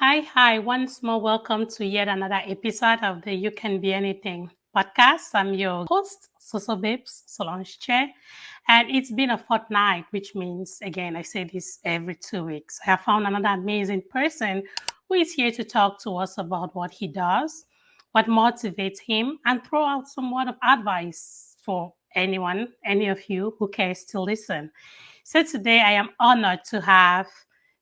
Hi. Once more, welcome to yet another episode of the You Can Be Anything podcast. I'm your host, Soso Babes, Solange Chair. And it's been a fortnight, which means, again, I say this every 2 weeks. I have found another amazing person who is here to talk to us about what he does, what motivates him, and throw out some word of advice for anyone, any of you who cares to listen. So today I am honored to have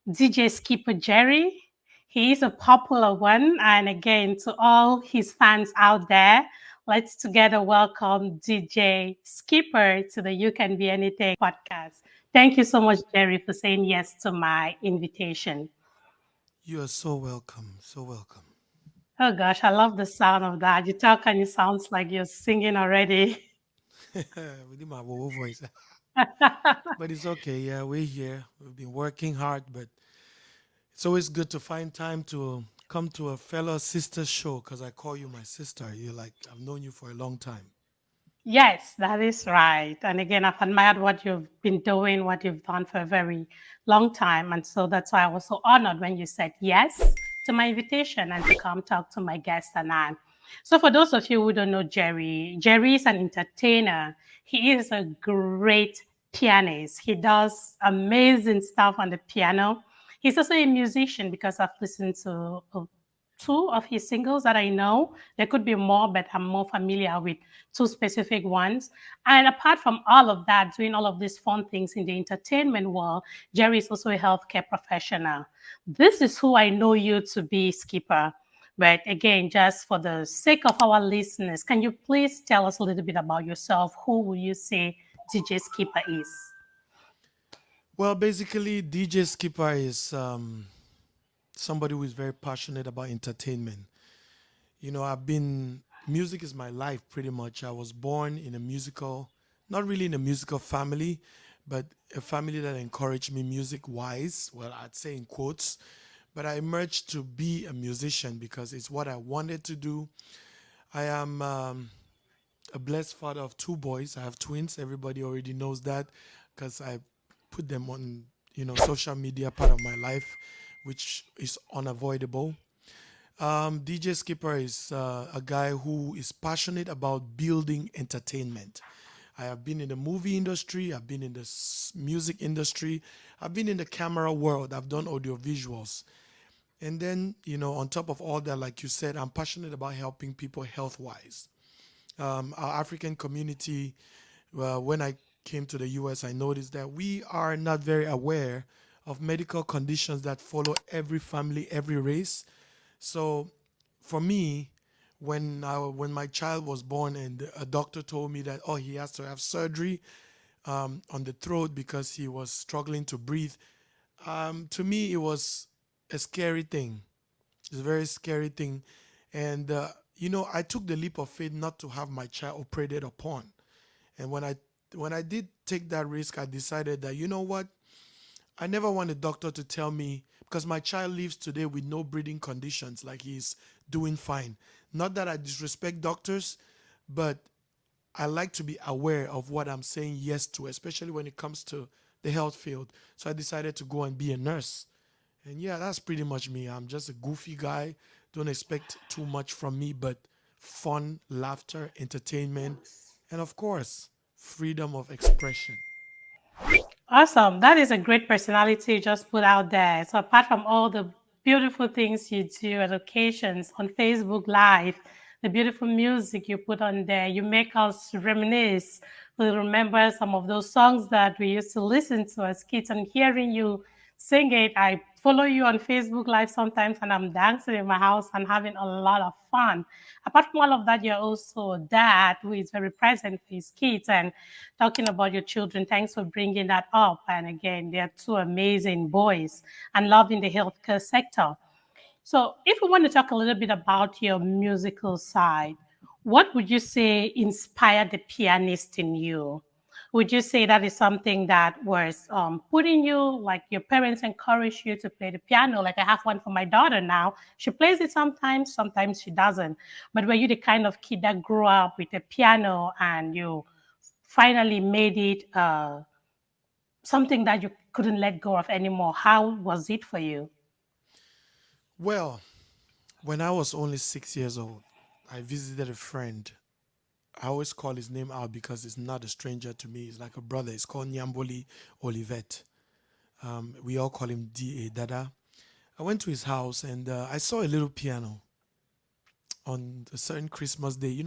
DJ Skeeper Jerry. He is a popular one. And again, to all his fans out there, let's together welcome DJ Skipper to the You Can Be Anything podcast. Thank you so much, Jerry, for saying yes to my invitation. You are so welcome. So welcome. Oh gosh, I love the sound of that. You talk and it sounds like you're singing already. Within my voice. But it's okay. Yeah, we're here. We've been working hard, but it's always good to find time to come to a fellow sister show because I call you my sister. You're like, I've known you for a long time. Yes, that is right. And again, I've admired what you've been doing, what you've done for a very long time. And so that's why I was so honored when you said yes to my invitation and to come talk to my guest and I. So, for those of you who don't know Jerry, Jerry is an entertainer. He is a great pianist. He does amazing stuff on the piano. He's also a musician because I've listened to two of his singles that I know. There could be more, but I'm more familiar with two specific ones. And apart from all of that, doing all of these fun things in the entertainment world, Jerry is also a healthcare professional. This is who I know you to be, Skipper. But again, just for the sake of our listeners, can you please tell us a little bit about yourself? Who would you say DJ Skipper is? Well, basically, DJ Skipper is somebody who is very passionate about entertainment. Music is my life pretty much. I was born in a musical, not really in a musical family, but a family that encouraged me music wise. Well, I'd say in quotes, but I emerged to be a musician because it's what I wanted to do. I am a blessed father of two boys. I have twins. Everybody already knows that because I put them on, social media part of my life, which is unavoidable. DJ Skipper is a guy who is passionate about building entertainment. I have been in the movie industry, I've been in the music industry, I've been in the camera world, I've done audio visuals. And then, on top of all that, like you said, I'm passionate about helping people health wise. Our African community, when I came to the US, I noticed that we are not very aware of medical conditions that follow every family, every race. So for me, when my child was born and a doctor told me that he has to have surgery on the throat because he was struggling to breathe, to me it was a scary thing. It's a very scary thing, and I took the leap of faith not to have my child operated upon. And when I did take that risk, I decided that what, I never want a doctor to tell me because my child lives today with no breathing conditions, like he's doing fine. Not that I disrespect doctors, but I like to be aware of what I'm saying yes to, especially when it comes to the health field. So I decided to go and be a nurse. And yeah, that's pretty much me. I'm just a goofy guy. Don't expect too much from me, but fun, laughter, entertainment, and of course, freedom of expression. Awesome. That is a great personality you just put out there. So apart from all the beautiful things you do at occasions on Facebook Live, the beautiful music you put on there, you make us reminisce. We remember some of those songs that we used to listen to as kids and hearing you sing it. I follow you on Facebook Live sometimes and I'm dancing in my house and having a lot of fun. Apart from all of that, you're also a dad who is very present for his kids and talking about your children. Thanks for bringing that up. And again, they're two amazing boys and loving the healthcare sector. So, if we want to talk a little bit about your musical side, what would you say inspired the pianist in you? Would you say that is something that was put in you, like your parents encouraged you to play the piano? Like I have one for my daughter now. She plays it sometimes, sometimes she doesn't. But were you the kind of kid that grew up with a piano and you finally made it something that you couldn't let go of anymore? How was it for you? Well, when I was only 6 years old, I visited a friend. I always call his name out because it's not a stranger to me. It's like a brother. It's called Nyamboli Olivet. We all call him D.A. Dada. I went to his house and I saw a little piano on a certain Christmas day.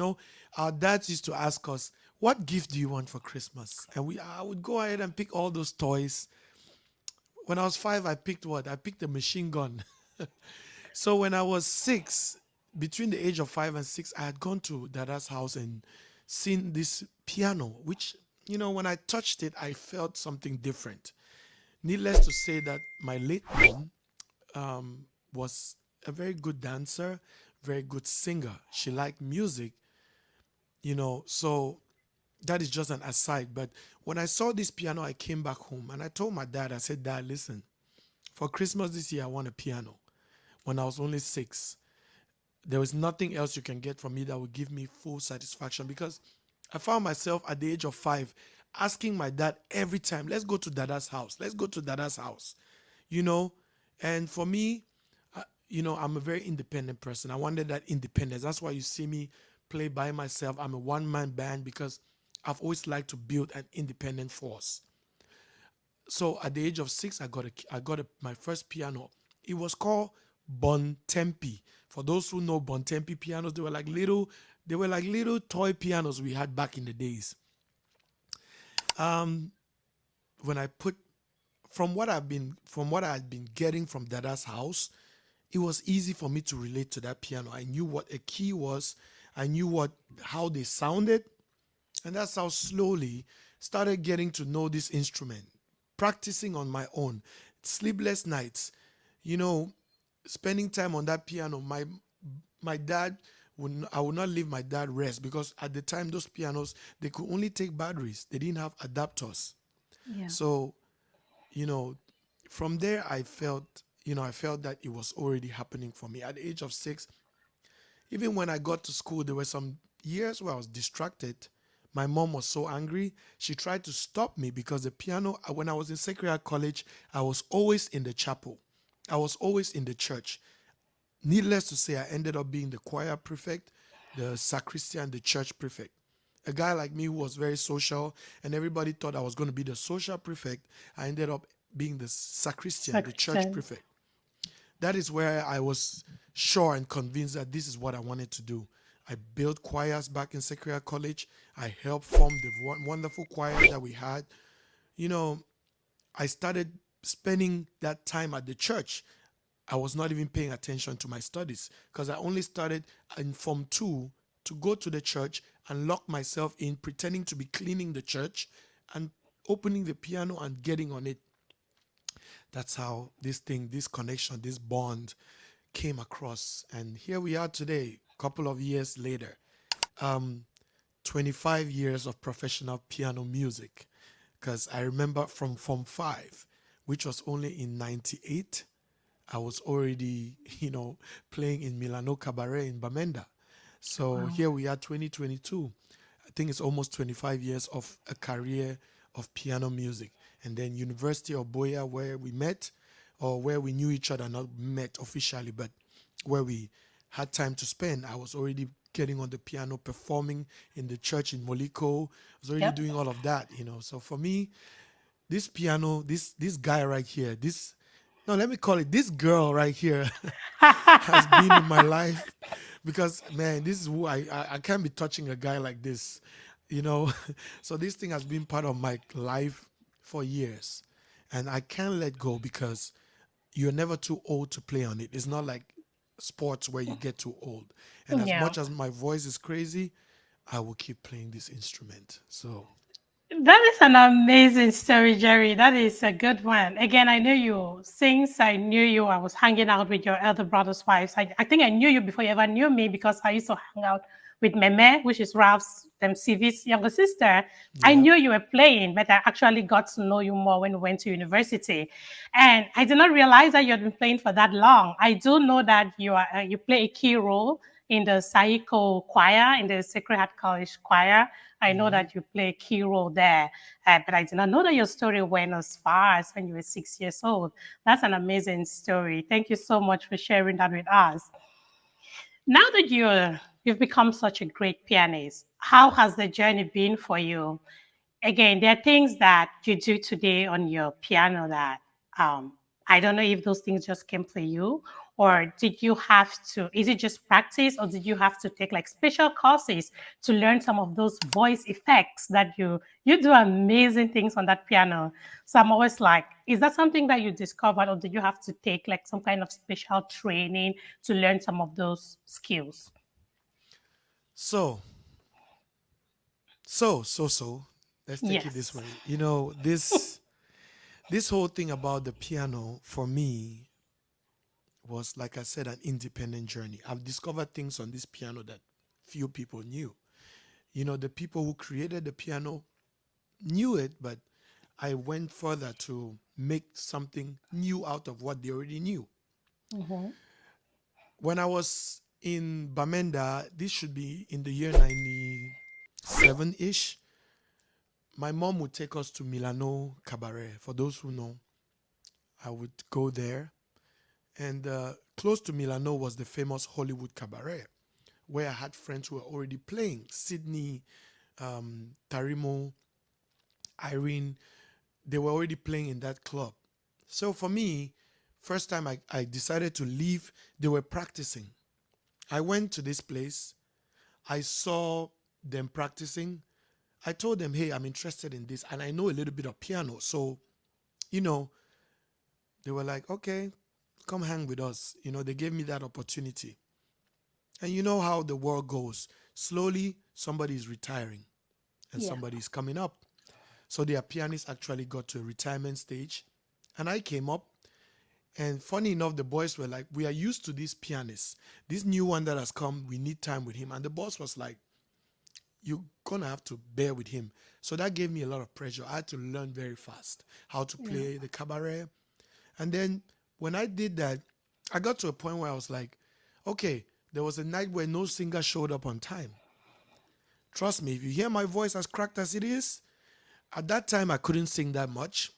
Our dads used to ask us, "What gift do you want for Christmas?" And I would go ahead and pick all those toys. When I was 5, I picked what? I picked a machine gun. So when I was 6, between the age of 5 and 6, I had gone to Dada's house and seen this piano, which, when I touched it, I felt something different. Needless to say that my late mom was a very good dancer, very good singer. She liked music, so that is just an aside. But when I saw this piano, I came back home and I told my dad, I said, "Dad, listen, for Christmas this year, I want a piano." When I was only 6, there was nothing else you can get from me that would give me full satisfaction because I found myself at the age of 5 asking my dad every time, "Let's go to Dada's house. Let's go to Dada's house." You know, and for me, I'm a very independent person. I wanted that independence. That's why you see me play by myself. I'm a one-man band because I've always liked to build an independent force. So at the age of 6, I got my first piano. It was called Bon Tempi. For those who know Bon Tempi pianos, they were like little toy pianos we had back in the days. When I put from what I had been getting from Dada's house, it was easy for me to relate to that piano. I knew what a key was. I knew what how they sounded, and that's how slowly started getting to know this instrument, practicing on my own, sleepless nights, you know, spending time on that piano. My dad I would not leave my dad rest because at the time those pianos they could only take batteries. They didn't have adapters. Yeah. So, you know, from there I felt that it was already happening for me. At the age of 6, even when I got to school, there were some years where I was distracted. My mom was so angry. She tried to stop me because the piano, when I was in Sacred Heart College, I was always in the chapel. I was always in the church. Needless to say, I ended up being the choir prefect, the sacristan, the church prefect. A guy like me who was very social and everybody thought I was going to be the social prefect, I ended up being the sacristan, the church Sacristan. prefect. That is where I was sure and convinced that this is what I wanted to do. I built choirs back in Sacred Heart College. I helped form the wonderful choir that we had. You know, I started spending that time at the church. I was not even paying attention to my studies because I only started in Form 2 to go to the church and lock myself in, pretending to be cleaning the church and opening the piano and getting on it. That's how this connection, this bond came across. And here we are today, a couple of years later. Um, 25 years of professional piano music. Because I remember from Form 5, which was only in 98, I was already, playing in Milano Cabaret in Bamenda. So Wow. here we are, 2022. I think it's almost 25 years of a career of piano music. And then University of Boya, where we met, or where we knew each other, not met officially, but where we had time to spend. I was already getting on the piano, performing in the church in Moliko. I was already Yep. doing all of that. So for me, this piano, this guy right here, this no, let me call it this girl right here has been in my life because man, this is who I can't be touching a guy like this, you know. So this thing has been part of my life for years, and I can't let go because you're never too old to play on it. It's not like sports where you get too old. And as Yeah. much as my voice is crazy, I will keep playing this instrument. So That is an amazing story, Jerry. That is a good one. Again, I knew you since I knew you. I was hanging out with your elder brother's wives. I think I knew you before you ever knew me because I used to hang out with Meme, which is Ralph's CV's younger sister. I yeah. knew you were playing, but I actually got to know you more when we went to university. And I did not realize that you had been playing for that long. I do know that you play a key role in the Saiko choir, in the Sacred Heart College choir. I know Hmm. that you play a key role there, but I did not know that your story went as far as when you were 6 years old. That's an amazing story. Thank you so much for sharing that with us. Now that you've become such a great pianist, how has the journey been for you? Again, there are things that you do today on your piano that I don't know if those things just came for you, or did you have to, is it just practice, or did you have to take like special courses to learn some of those voice effects that you do amazing things on that piano. So I'm always like, is that something that you discovered, or did you have to take like some kind of special training to learn some of those skills? So, so. Let's take it this Yes. way. You know, this whole thing about the piano for me was, like I said, an independent journey. I've discovered things on this piano that few people knew. You know, the people who created the piano knew it, but I went further to make something new out of what they already knew. Mm-hmm. When I was in Bamenda, this should be in the year 97 ish, my mom would take us to Milano Cabaret. For those who know, I would go there. And close to Milano was the famous Hollywood Cabaret, where I had friends who were already playing. Sydney, Tarimo, Irene, they were already playing in that club. So for me, first time I decided to leave, they were practicing. I went to this place. I saw them practicing. I told them, hey, I'm interested in this and I know a little bit of piano. So, you know, they were like, okay, come hang with us. You know, they gave me that opportunity. And you know how the world goes. Slowly, somebody is retiring and Yeah. somebody is coming up. So their pianist actually got to a retirement stage. And I came up. And funny enough, the boys were like, we are used to this pianist. This new one that has come, we need time with him. And the boss was like, you're gonna have to bear with him. So that gave me a lot of pressure. I had to learn very fast how to Yeah. play the cabaret. And then when I did that, I got to a point where I was like, okay, there was a night where no singer showed up on time. Trust me, if you hear my voice as cracked as it is, at that time I couldn't sing that much.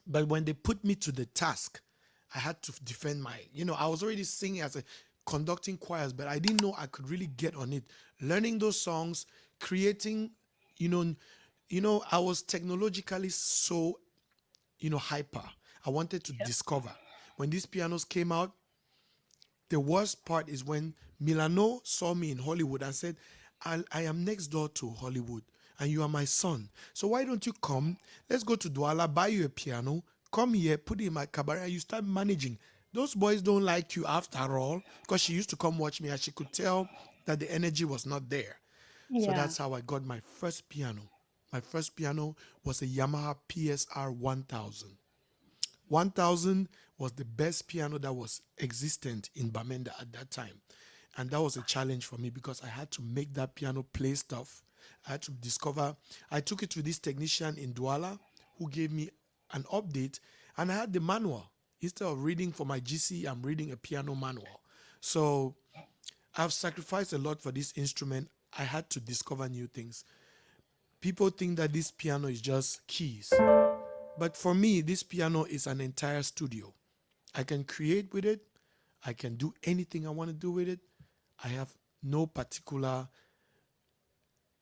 But when they put me to the task, I had to defend my, I was already singing as a conducting choirs, but I didn't know I could really get on it. Learning those songs, creating, you know, I was technologically so, hyper. I wanted to Yeah. discover. When these pianos came out, the worst part is when Milano saw me in Hollywood and said, I am next door to Hollywood and you are my son. So why don't you come? Let's go to Douala, buy you a piano, come here, put it in my cabaret, and you start managing. Those boys don't like you after all, because she used to come watch me and she could tell that the energy was not there. So Yeah. that's how I got my first piano. My first piano was a Yamaha PSR 1000. 1000 was the best piano that was existent in Bamenda at that time. And that was a challenge for me because I had to make that piano play stuff. I had to discover. I took it to this technician in Douala who gave me an update, and I had the manual. Instead of reading for my GC, I'm reading a piano manual. So I've sacrificed a lot for this instrument. I had to discover new things. People think that this piano is just keys. But for me, this piano is an entire studio. I can create with it. I can do anything I want to do with it. I have no particular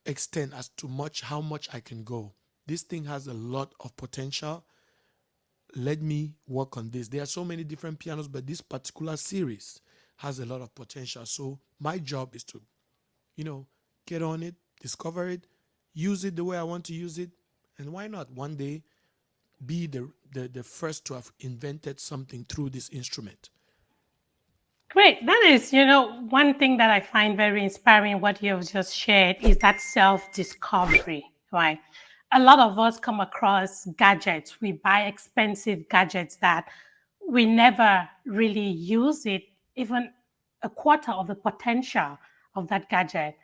extent as to much how much I can go. This thing has a lot of potential. Let me work on this. There are so many different pianos, but this particular series has a lot of potential. So my job is to, you know, get on it, discover it, use it the way I want to use it, and why not one day be the first to have invented something through this instrument. Great. That is, one thing that I find very inspiring, what you have just shared, is that self discovery, right? A lot of us come across gadgets. We buy expensive gadgets that we never really use it, even a quarter of the potential of that gadget.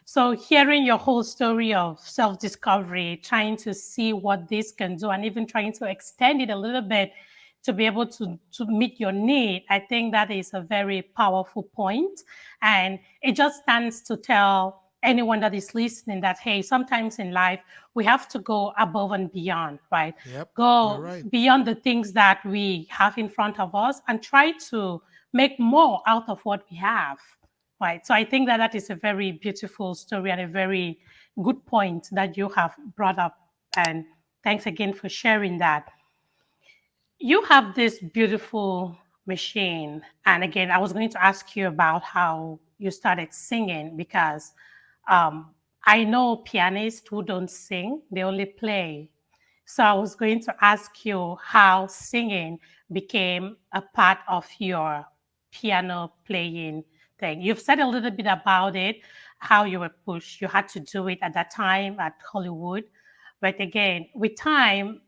So, hearing your whole story of self discovery, trying to see what this can do, and even trying to extend it a little bit to be able to meet your need. I think that is a very powerful point, and it just stands to tell anyone that is listening that, hey, sometimes in life we have to go above and beyond, right? Yep, you're Go right. beyond the things that we have in front of us and try to make more out of what we have, right? So I think that that is a very beautiful story and a very good point that you have brought up, and thanks again for sharing that. You have this beautiful machine. And again, I was going to ask you about how you started singing because um, I know pianists who don't sing, they only play. So I was going to ask you how singing became a part of your piano playing thing. You've said a little bit about it, how you were pushed. You had to do it at that time at Hollywood. But again, with time,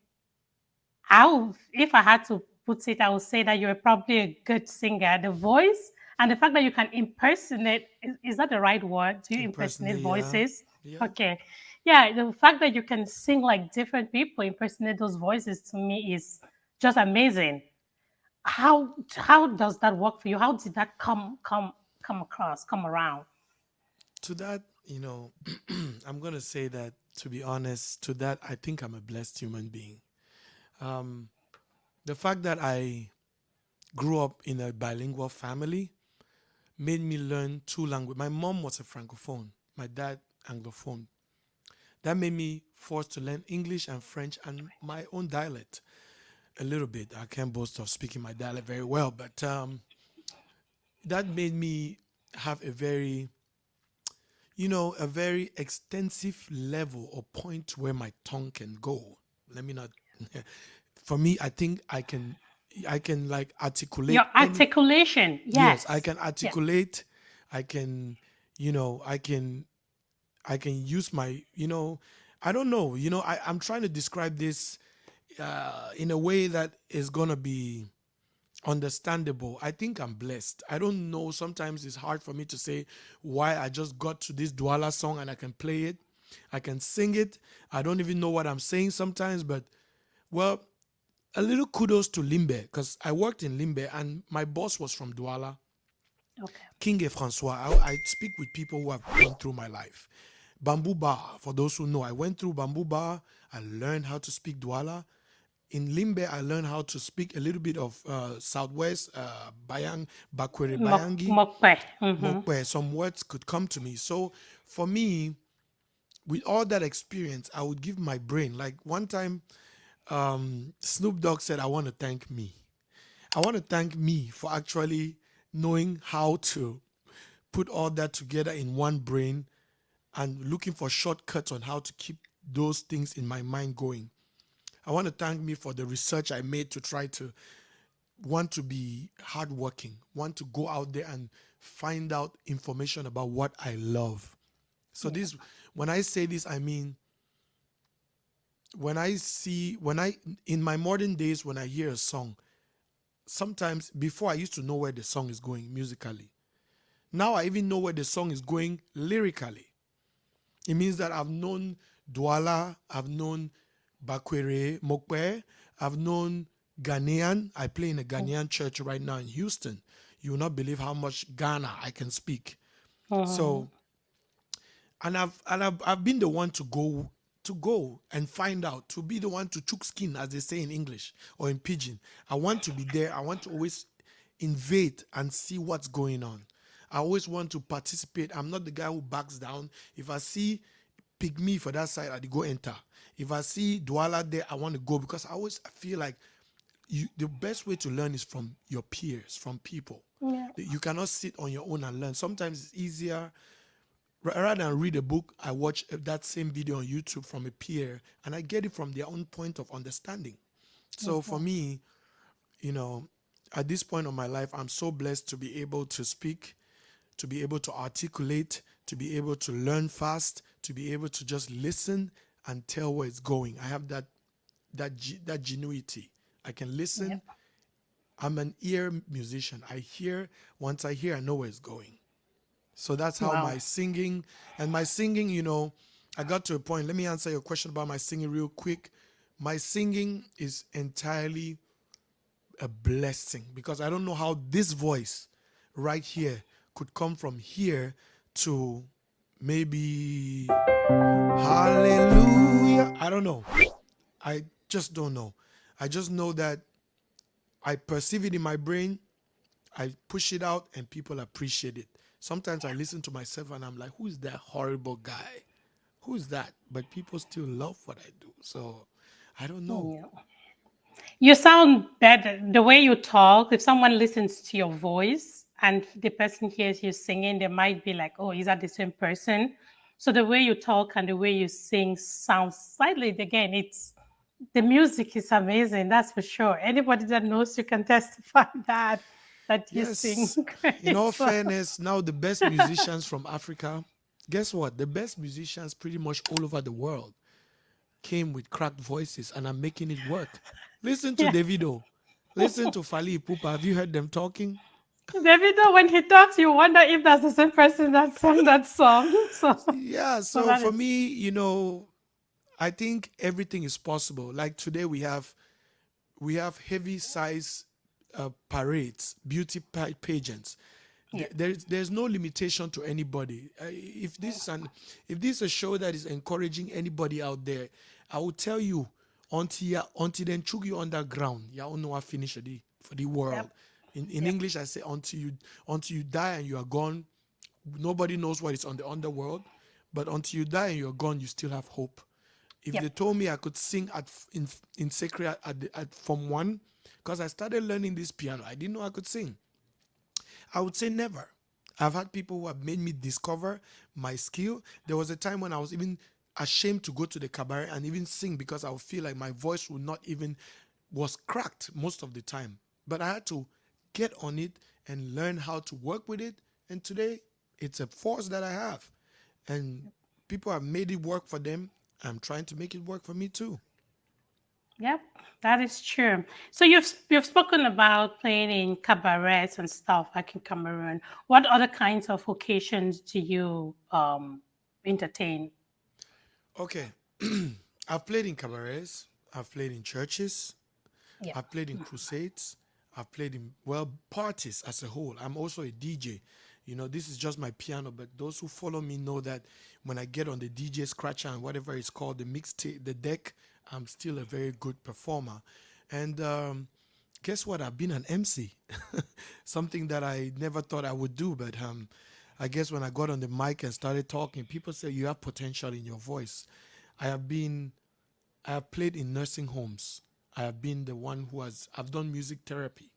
if I had to put it, I would say that you're probably a good singer. The voice and the fact that you can impersonate, is that the right word? Do you impersonate Impersonate, yeah. voices? Yeah. Okay. Yeah, the fact that you can sing like different people, impersonate those voices to me is just amazing. How does that work for you? How did that come across, come around? To that, I'm going to say that, to be honest, to that, I think I'm a blessed human being. Um, the fact that I grew up in a bilingual family made me learn two languages. My mom was a francophone, my dad anglophone. That made me forced to learn English and French and my own dialect a little bit. I can't boast of speaking my dialect very well, but that made me have a very extensive level or point where my tongue can go. Let me not. For me, I think I can like Your articulate any. articulation, Yes, I yes. can Yeah. articulate. I can, I can use my, I don't know, I'm trying to describe this in a way that is gonna be understandable. I think I'm blessed. I don't know. Sometimes it's hard for me to say why I just got to this Douala song and I can play it. I can sing it. I don't even know what I'm saying sometimes, but well, a little kudos to Limbe because I worked in Limbe and my boss was from Douala, Okay. King et Francois. I speak with people who have gone through my life. Bamboo Bar, for those who know, I went through Bamboo Bar. I learned how to speak Douala. In Limbe, I learned how to speak a little bit of Southwest Bayang, Bakwere Bayangi, Mokpe. Mm-hmm. Mokwe. Some words could come to me. So for me, with all that experience, I would give my brain. Like one time, Snoop Dogg said, "I want to thank me. I want to thank me for actually knowing how to put all that together in one brain and looking for shortcuts on how to keep those things in my mind going. I want to thank me for the research I made to try to want to be hardworking, want to go out there and find out information about what I love. So Yeah. this, when I say this, I mean when I in my modern days when I hear a song, sometimes before I used to know where the song is going musically. Now I even know where the song is going lyrically. It means that I've known Douala, I've known Bakwere, Mokwe, I've known Ghanaian. I play in a Ghanaian church right now in Houston. You will not believe how much Ghana I can speak. Mm-hmm. So, and I've been the one to go and find out, to be the one to chook skin, as they say in English or in Pidgin. I want to be there. I want to always invade and see what's going on. I always want to participate. I'm not the guy who backs down. If I see pygmy for that side, I go enter. If I see Douala there, I want to go because I always feel like the best way to learn is from your peers, from people. Yeah. You cannot sit on your own and learn. Sometimes it's easier rather than read a book. I watch that same video on YouTube from a peer, and I get it from their own point of understanding. So for Mm-hmm. me, you know, at this point of my life, I'm so blessed to be able to speak, to be able to articulate, to be able to learn fast, to be able to just listen and tell where it's going. I have that genuity. I can Yeah. listen. I'm an ear musician. I hear, once I hear, I know where it's going. So that's how Wow. my singing, I got to a point. Let me answer your question about my singing real quick. My singing is entirely a blessing because I don't know how this voice right here could come from here to maybe hallelujah. I don't know. I just don't know. I just know that I perceive it in my brain, I push it out, and people appreciate it. Sometimes I listen to myself and I'm like, who is that horrible guy? Who's that? But people still love what I do. So I don't know. Yeah. You sound better. The way you talk, if someone listens to your voice and the person hears you singing, they might be like, oh, is that the same person? So the way you talk and the way you sing sounds slightly, again, it's the music is amazing, that's for sure. Anybody that knows you can testify that you sing Yes, in great. all So fairness, now the best musicians from Africa, guess what? The best musicians pretty much all over the world came with cracked voices and are making it work. Listen to yeah. Davido. Listen to Fali Ipupa. Have you heard them talking? Davido, when he talks, you wonder if that's the same person that sang that song. Yeah, So so that for is me, I think everything is possible. Like today we have heavy size parades, beauty pageants. yeah. There's no limitation to anybody. If this is a show that is encouraging anybody out there, I will tell you until then chug you underground. You all know I finish for the world. Yep. In Yep. English, I say until you die and you are gone. Nobody knows what is on the underworld, but until you die and you're gone, you still have hope. If they Yep. told me I could sing in sacred at Form 1, because I started learning this piano, I didn't know I could sing. I would say never. I've had people who have made me discover my skill. There was a time when I was even ashamed to go to the cabaret and even sing because I would feel like my voice would not even was cracked most of the time. But I had to get on it and learn how to work with it. And today it's a force that I have. And people have made it work for them. I'm trying to make it work for me too. Yep, that is true. So you've spoken about playing in cabarets and stuff like in Cameroon. What other kinds of occasions do you entertain? Okay. I've played in cabarets, I've played in churches, Yeah. I've played in crusades. I've played in, well, parties as a whole. I'm also a DJ. This is just my piano, but those who follow me know that when I get on the DJ scratcher and whatever it's called, the mixtape, the deck, I'm still a very good performer. And guess what? I've been an MC, something that I never thought I would do. But I guess when I got on the mic and started talking, people say you have potential in your voice. I have been I have played in nursing homes. I have been the one I've done music therapy,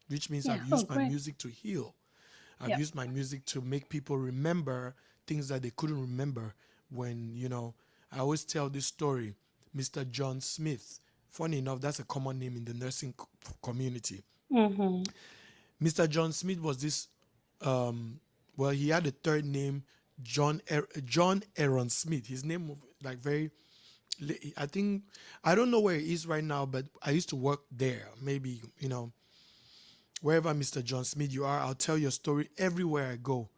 which means Yeah. I've Oh, used my great. music to heal. I've Yep. used my music to make people remember things that they couldn't remember when. I always tell this story. Mr. John Smith. Funny enough, that's a common name in the nursing community. Mm-hmm. Mr. John Smith was this, well, he had a third name, John Aaron Smith. His name was like very, I think, I don't know where he is right now, but I used to work there. Maybe, wherever Mr. John Smith you are, I'll tell your story everywhere I go.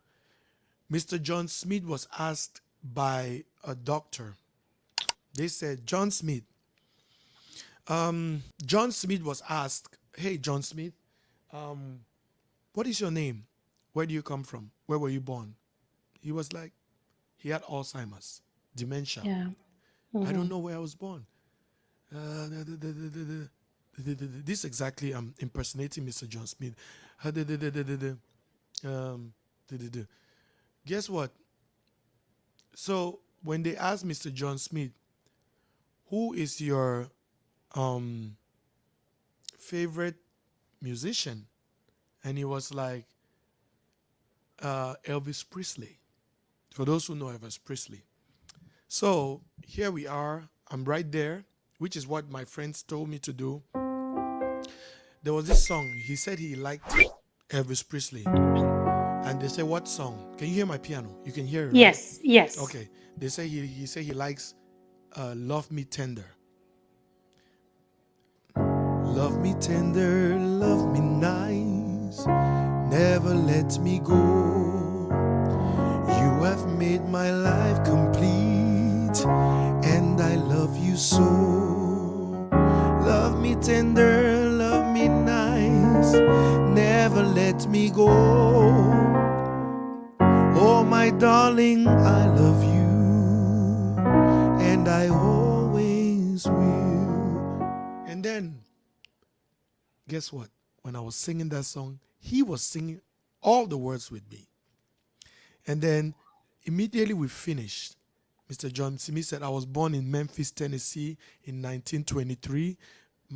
Mr. John Smith was asked by a doctor. They said, John Smith was asked, hey, John Smith, what is your name? Where do you come from? Where were you born? He was like, he had Alzheimer's, dementia. Yeah. I don't Mm-hmm. know where I was born. This exactly, I'm impersonating Mr. John Smith. Um, Guess what? So when they asked Mr. John Smith, who is your um, favorite musician? And he was like, Elvis Presley. For those who know Elvis Presley. So here we are. I'm right there, which is what my friends told me to do. There was this song. He said he liked Elvis Presley. And they said, what song? Can you hear my piano? You can hear it, right? Yes. Yes. Okay. They say he said he likes Love Me Tender. Love me tender, love me nice, never let me go. You have made my life complete, and I love you so. Love me tender, love me nice. me go. Oh, my darling, I love you, and I always will. And then, guess what? When I was singing that song, he was singing all the words with me. And then, immediately we finished, Mr. John Simi said, I was born in Memphis, Tennessee in 1923.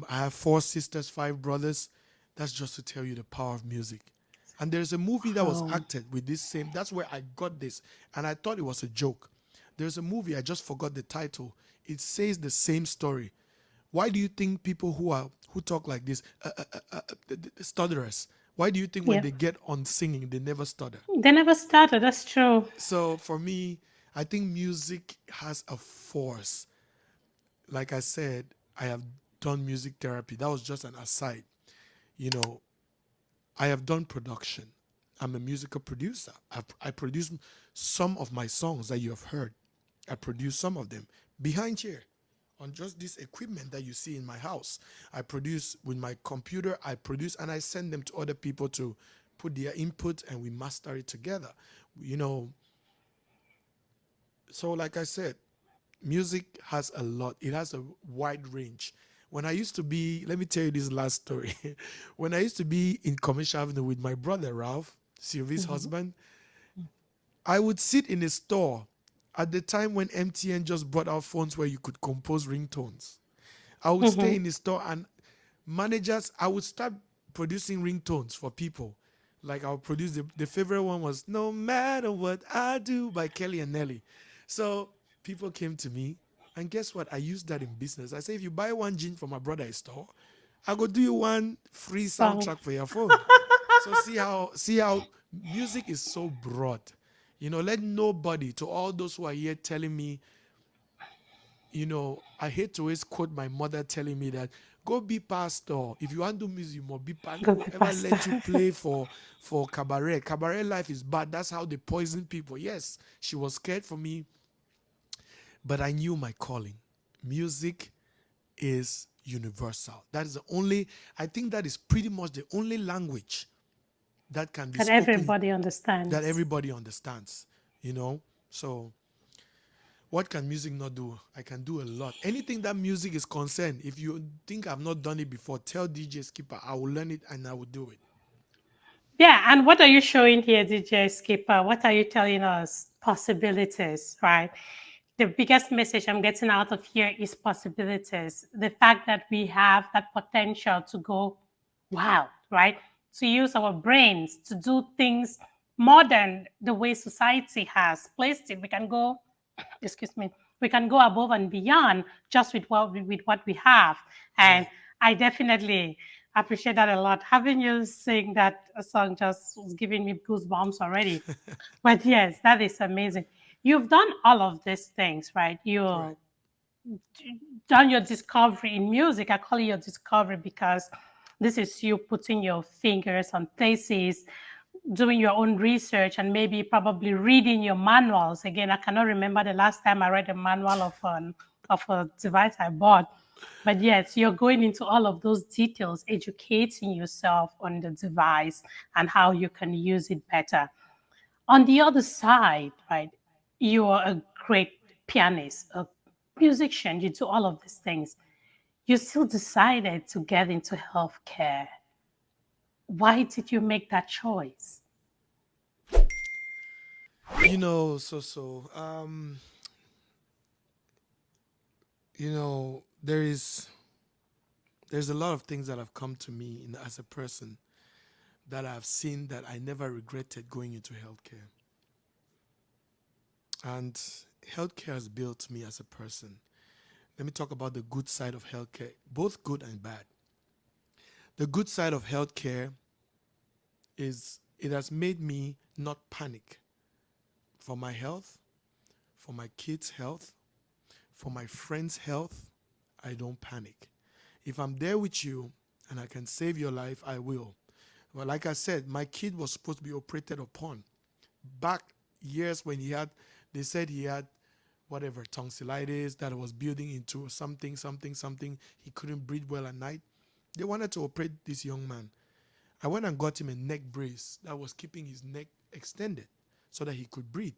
I have 4 sisters, 5 brothers. That's just to tell you the power of music. And there's a movie that was Oh, acted with this same, that's where I got this. And I thought it was a joke. There's a movie, I just forgot the title. It says the same story. Why do you think people who talk like this, stutterers, why do you think when yeah. they get on singing, they never stutter? They never started. That's true. So for me, I think music has a force. Like I said, I have done music therapy. That was just an aside. You know, I have done production. I'm a musical producer. I produce some of my songs that you have heard. I produce some of them behind here on just this equipment that you see in my house. I produce with my computer. I produce and I send them to other people to put their input and we master it together. You know, so like I said, music has a lot. It has a wide range. When I used to be, let me tell you this last story. When I used to be in Commercial Avenue with my brother Ralph, Sylvie's Hmm. husband, I would sit in a store at the time when MTN just brought out phones where you could compose ringtones. I would stay Hmm. in the store and managers, I would start producing ringtones for people. Like I would produce the favorite one was No Matter What I Do by Kelly and Nelly. So people came to me and guess what? I used that in business. I say if you buy one gin from my brother's store, I go do you one free Song. soundtrack for your phone. So see how music is so broad. You know, let nobody to all those who are here telling me, I hate to always quote my mother telling me that go be pastor. If you want to do music, you must be pastor. No Go go be ever pastor. let you play for cabaret. Cabaret life is bad. That's how they poison people. Yes, she was scared for me, but I knew my calling. Music is universal. That is the only, I think that is pretty much the only language that can be That spoken everybody that understands. everybody understands, you know? So what can music not do? I can do a lot. Anything that music is concerned, if you think I've not done it before, tell DJ Skipper, I will learn it and I will do it. Yeah, and what are you showing here, DJ Skipper? What are you telling us? Possibilities, right? The biggest message I'm getting out of here is possibilities. The fact that we have that potential to go wild, right? To use our brains to do things more than the way society has placed it. We can go, excuse me, we can go above and beyond just with what we have. And Right. I definitely appreciate that a lot. Having you sing that song just was giving me goosebumps already. But yes, that is amazing. You've done all of these things, right? Right. You've done your discovery in music. I call it your discovery because this is you putting your fingers on places, doing your own research, and maybe probably reading your manuals. Again, I cannot remember the last time I read a manual of a device I bought. But yes, you're going into all of those details, educating yourself on the device and how you can use it better. On the other side, right, you are a great pianist, a musician, you do all of these things. You still decided to get into healthcare. Why did you make that choice? There's a lot of things that have come to me as a person that I've seen that I never regretted going into healthcare. And healthcare has built me as a person. Let me talk about the good side of healthcare, both good and bad. The good side of healthcare is it has made me not panic for my health, for my kids' health, for my friends' health. I don't panic. If I'm there with you and I can save your life, I will. Well, like I said, my kid was supposed to be operated upon back years when they said he had whatever tonsillitis that was building into something. He couldn't breathe well at night. They wanted to operate this young man. I went and got him a neck brace that was keeping his neck extended so that he could breathe.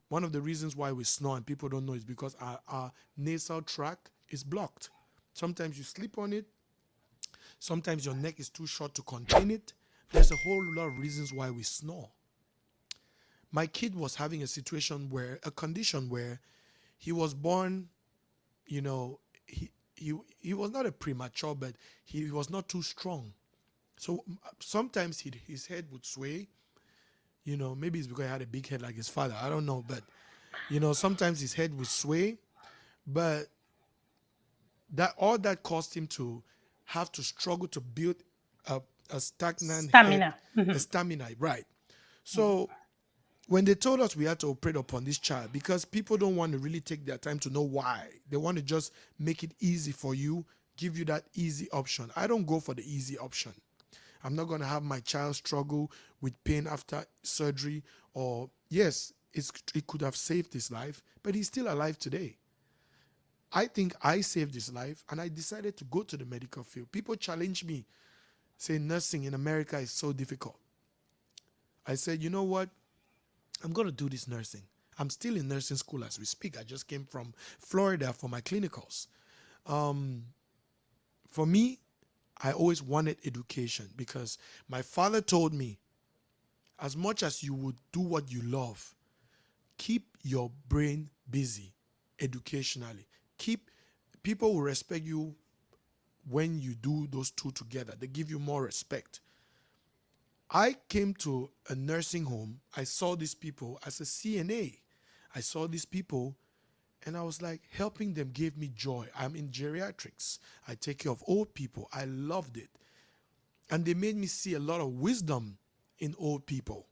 One of the reasons why we snore and people don't know is because our nasal tract is blocked. Sometimes you sleep on it, sometimes your neck is too short to contain it. There's a whole lot of reasons why we snore. My kid was having a situation where, a condition where he was born, you know, he was not a premature, but he was not too strong. So sometimes his head would sway. Maybe it's because he had a big head like his father. I don't know, but sometimes his head would sway. But that caused him to have to struggle to build a, a stagnant head, Stamina. a stamina, right? So when they told us we had to operate upon this child, because people don't want to really take their time to know why, they want to just make it easy for you, give you that easy option. I don't go for the easy option. I'm not going to have my child struggle with pain after surgery. Or yes, it could have saved his life, but he's still alive today. I think I saved his life, and I decided to go to the medical field. People challenge me, say nursing in America is so difficult. I said, you know what? I'm going to do this nursing. I'm still in nursing school as we speak. I just came from Florida for my clinicals. For me, I always wanted education because my father told me, as much as you would do what you love, keep your brain busy educationally. Keep People will respect you when you do those two together. They give you more respect. I came to a nursing home. I saw these people as a CNA. I saw these people and I was like, helping them gave me joy. I'm in geriatrics. I take care of old people. I loved it. And they made me see a lot of wisdom in old people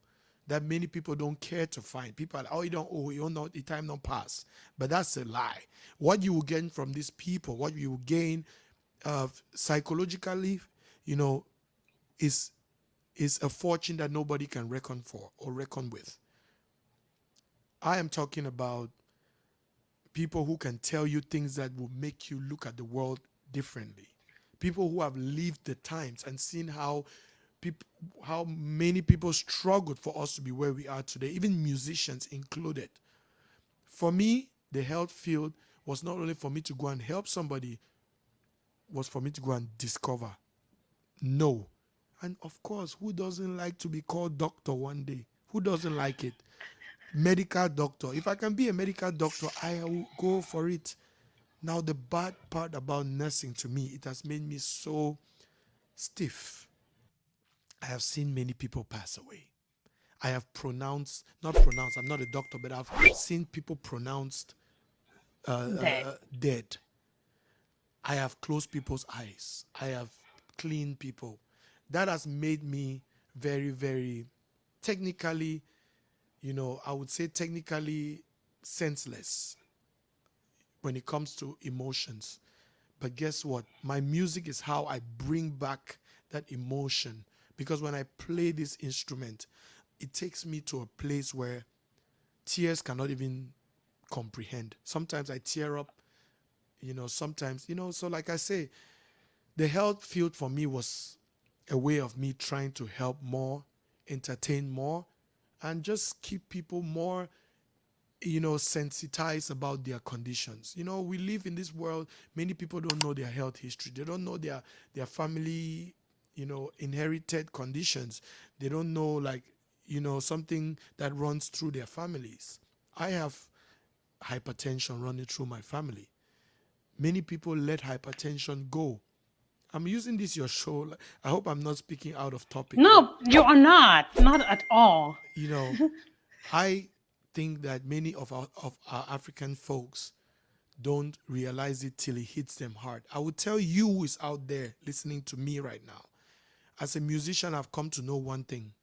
that many people don't care to find. People are like, you don't know, the time don't pass. But that's a lie. What you will gain from these people, what you will gain psychologically, you know, is a fortune that nobody can reckon for or reckon with. I am talking about people who can tell you things that will make you look at the world differently. People who have lived the times and seen how many people struggled for us to be where we are today, even musicians included. For me, the health field was not only for me to go and help somebody, was for me to go and discover, know. And of course, who doesn't like to be called doctor one day? Who doesn't like it? Medical doctor. If I can be a medical doctor, I will go for it. Now, the bad part about nursing to me, it has made me so stiff. I have seen many people pass away. I have not pronounced, I'm not a doctor, but I've seen people pronounced Dead. dead. I have closed people's eyes. I have cleaned people. That has made me very, very technically, I would say technically senseless when it comes to emotions. But guess what? My music is how I bring back that emotion. Because when I play this instrument, it takes me to a place where tears cannot even comprehend. Sometimes I tear up, sometimes, so like I say, the health field for me was a way of me trying to help more, entertain more, and just keep people more sensitized about their conditions. We live in this world, many people don't know their health history. They don't know their family, inherited conditions. They don't know, like, something that runs through their families. I have hypertension running through my family. Many people let hypertension go. I'm using this your show. I hope I'm not speaking out of topic, but No, you are not. Not at all. you know, I think that many of our African folks don't realize it till it hits them hard. I will tell you who is out there listening to me right now. As a musician, I've come to know one thing.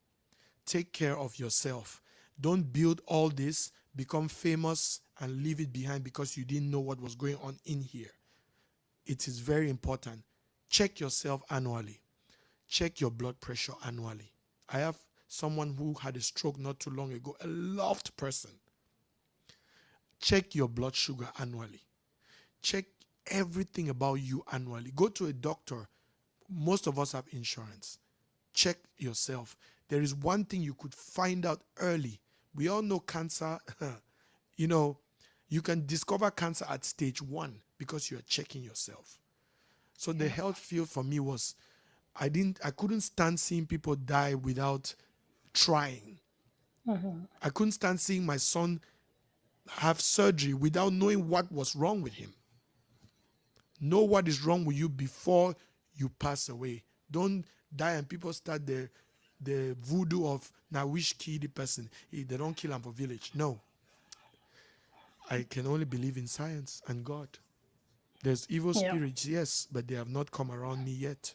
Take care of yourself. Don't build all this, become famous, and leave it behind because you didn't know what was going on in here. It is very important. Check yourself annually. Check your blood pressure annually. I have someone who had a stroke not too long ago, a loved person. Check your blood sugar annually. Check everything about you annually. Go to a doctor. Most of us have insurance. check yourself. There is one thing you could find out early. We all know cancer, you know, you can discover cancer at stage one because you're checking yourself. So the Yeah. health field for me was I couldn't stand seeing people die without trying. Mhm. I couldn't stand seeing my son have surgery without knowing what was wrong with him. Know what is wrong with you before you pass away. Don't die and people start the voodoo of now which kill the person. They don't kill him for village. No. I can only believe in science and God. There's evil Yeah. spirits, yes, but they have not come around me yet.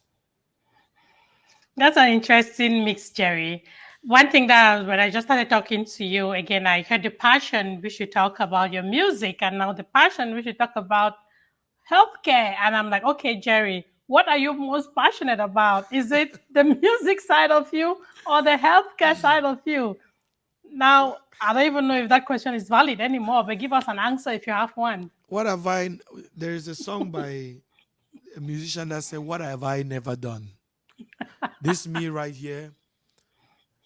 That's an interesting mix, Jerry. One thing that when I just started talking to you again, I heard the passion we should talk about your music, and now the passion we should talk about healthcare. And I'm like, okay, Jerry, what are you most passionate about? Is it the music side of you or the healthcare side of you? Now, I don't even know if that question is valid anymore, but give us an answer if you have one. What have I there is a song by a musician that said, what have I never done? This me right here,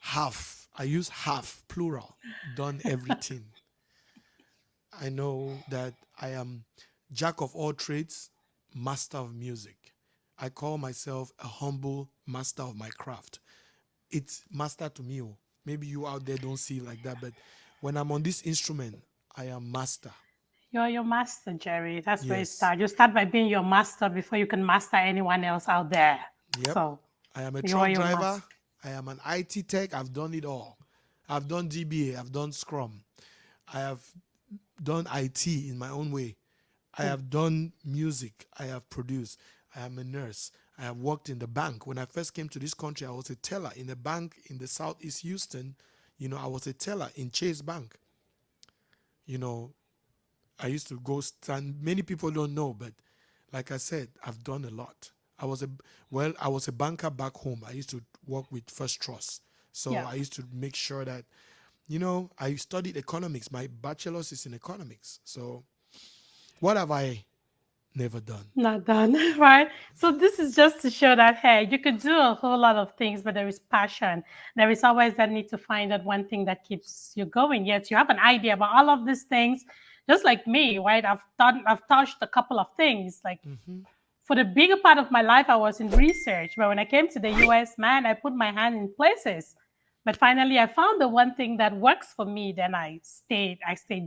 half. I use half, plural, done everything. I know that I am jack of all trades, master of music. I call myself a humble master of my craft. It's master to me. Oh. Maybe you out there don't see it like that, but when I'm on this instrument, I am master. You're your master, Jerry. That's where you Yes. start. You start by being your master before you can master anyone else out there. Yep. So I am a you're truck your driver. master. I am an IT tech. I've done it all. I've done DBA. I've done Scrum. I have done IT in my own way. I Hmm. have done music. I have produced. I am a nurse. I have worked in the bank. When I first came to this country, I was a teller in a bank in the Southeast Houston. I was a teller in Chase Bank. You know, I used to go stand. Many people don't know, but like I said, I've done a lot. I was a banker back home. I used to work with First Trust. So Yeah. I used to make sure that, I studied economics. My bachelor's is in economics. So what have I never done? Not done, right? So this is just to show that hey, you could do a whole lot of things, but there is passion. There is always that need to find that one thing that keeps you going. Yes, you have an idea about all of these things, just like me, right? I've touched a couple of things. Like for the bigger part of my life, I was in research. But when I came to the US, man, I put my hand in places. But finally, I found the one thing that works for me. Then I stayed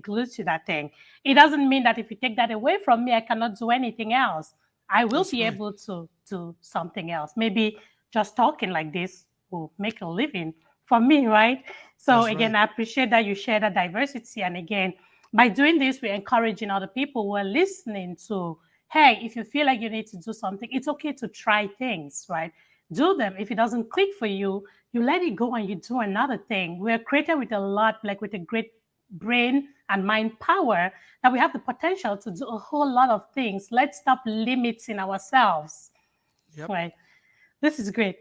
glued to that thing. It doesn't mean that if you take that away from me, I cannot do anything else. I will That's be right. able to do something else. Maybe just talking like this will make a living for me, right? So That's again, right. I appreciate that you share that diversity. And again, by doing this, we're encouraging other people who are listening to, hey, if you feel like you need to do something, it's okay to try things, right? Do them. If it doesn't click for you, you let it go and you do another thing. We're created with a lot, like with a great brain and mind power, that we have the potential to do a whole lot of things. Let's stop limiting ourselves, Yep. right? This is great.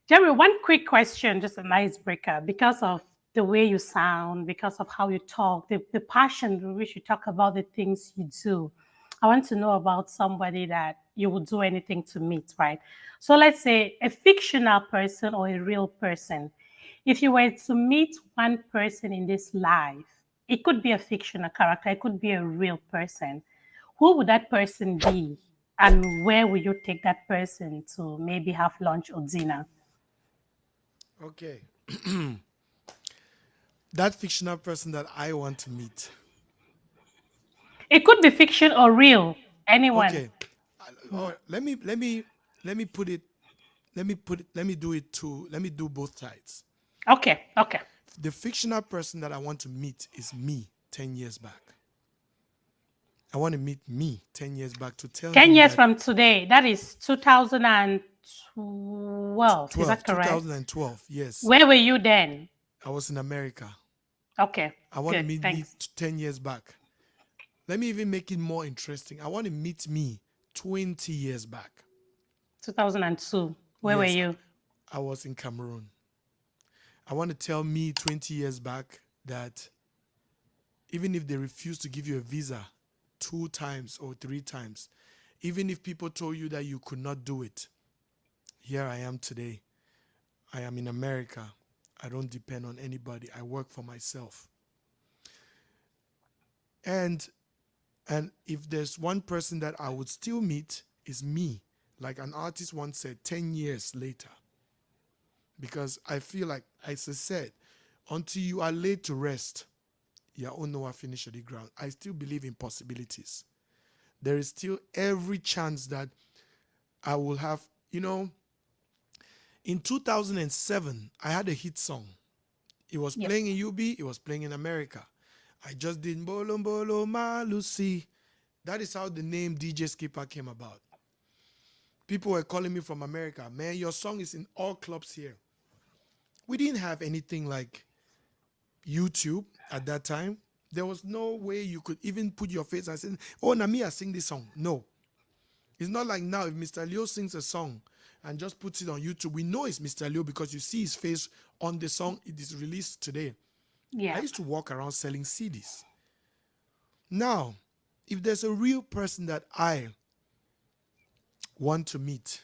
Jerry, one quick question, just an icebreaker, because of the way you sound, because of how you talk, the passion with which you talk about the things you do. I want to know about somebody that you would do anything to meet, right? So let's say a fictional person or a real person. If you were to meet one person in this life, it could be a fictional character, it could be a real person. Who would that person be? And where will you take that person to maybe have lunch or dinner? Okay. That fictional person that I want to meet. It could be fiction or real. Anyone. Okay. Let me put it let me do it too. Let me do both sides. Okay, okay. The fictional person that I want to meet is me 10 years back. I want to meet me 10 years back to tell 10 him years that from today, that is 2012. Is that 12, correct? 2012, yes. Where were you then? I was in America. Okay, I want to good. meet me Thanks. 10 years back. Let me even make it more interesting. I want to meet me 20 years back. 2002. Where were Yes, you? I was in Cameroon. I want to tell me 20 years back that even if they refuse to give you a visa 2 times or 3 times, even if people told you that you could not do it, here I am today. I am in America. I don't depend on anybody. I work for myself. And and if there's one person that I would still meet is me. Like an artist once said, 10 years later. Because I feel like, as I said, until you are laid to rest, you own no finish at the ground. I still believe in possibilities. There is still every chance that I will have, you know, in 2007, I had a hit song. It was Yep. playing in UB, it was playing in America. I just did Bolo Bolo Ma Lucy. That is how the name DJ Skeeper came about. People were calling me from America, man, your song is in all clubs here. We didn't have anything like YouTube at that time. There was no way you could even put your face and say, oh, Namia, sing this song. No. It's not like now if Mr. Leo sings a song and just puts it on YouTube, we know it's Mr. Leo because you see his face on the song it is released today. I Yeah. used to walk around selling CDs. Now, if there's a real person that I want to meet,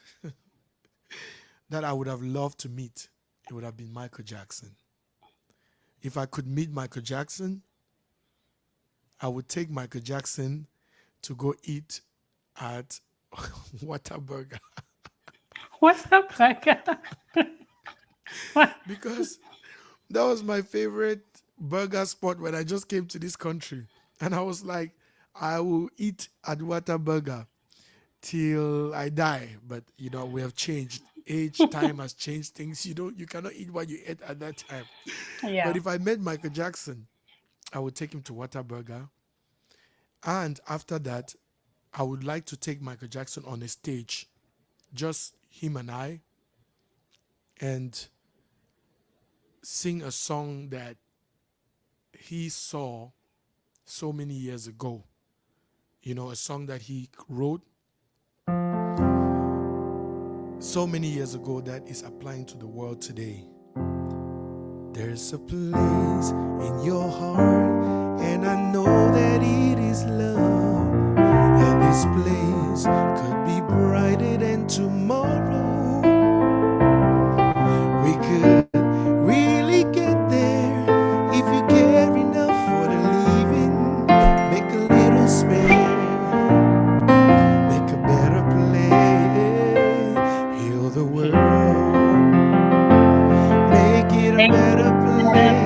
that I would have loved to meet, it would have been Michael Jackson. If I could meet Michael Jackson, I would take Michael Jackson to go eat at Whataburger What's up, Becca? What? because that was my favorite burger spot when I just came to this country. And I was like, I will eat at Whataburger till I die. But we have changed. Age, time has changed things. You cannot eat what you ate at that time. But Yeah. if I met Michael Jackson, I would take him to Whataburger. And after that, I would like to take Michael Jackson on a stage, just him and I, and sing a song that he saw so many years ago. A song that he wrote so many years ago that is applying to the world today. There's a place in your heart, and I know that it is love. And this place could be brighter than tomorrow. We could really get there if you care enough for the living. Make a little space, make a better place, heal the world, make it a Make better the place play.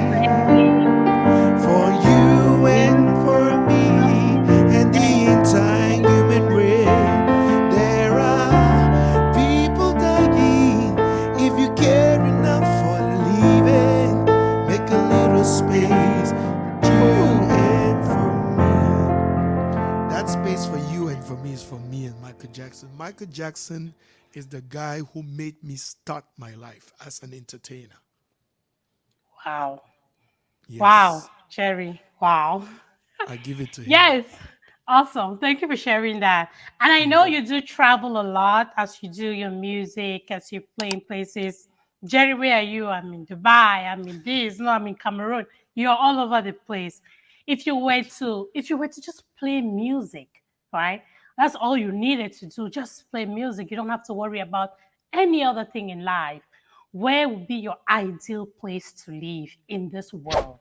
for you and for me and the entire human race. There are people dying. If you care enough for living, make a little space, you and for me. That space for you and for me is for me and Michael Jackson. Michael Jackson is the guy who made me start my life as an entertainer. Wow. Wow, Yes, Jerry. Wow. I give it to him. Yes. Awesome. Thank you for sharing that. And I know you do travel a lot as you do your music, as you play in places. Jerry, where are you? I'm in Dubai. I'm in this. No, I'm in Cameroon. You're all over the place. If you were to just play music, right? That's all you needed to do. Just play music. You don't have to worry about any other thing in life. Where would be your ideal place to live in this world?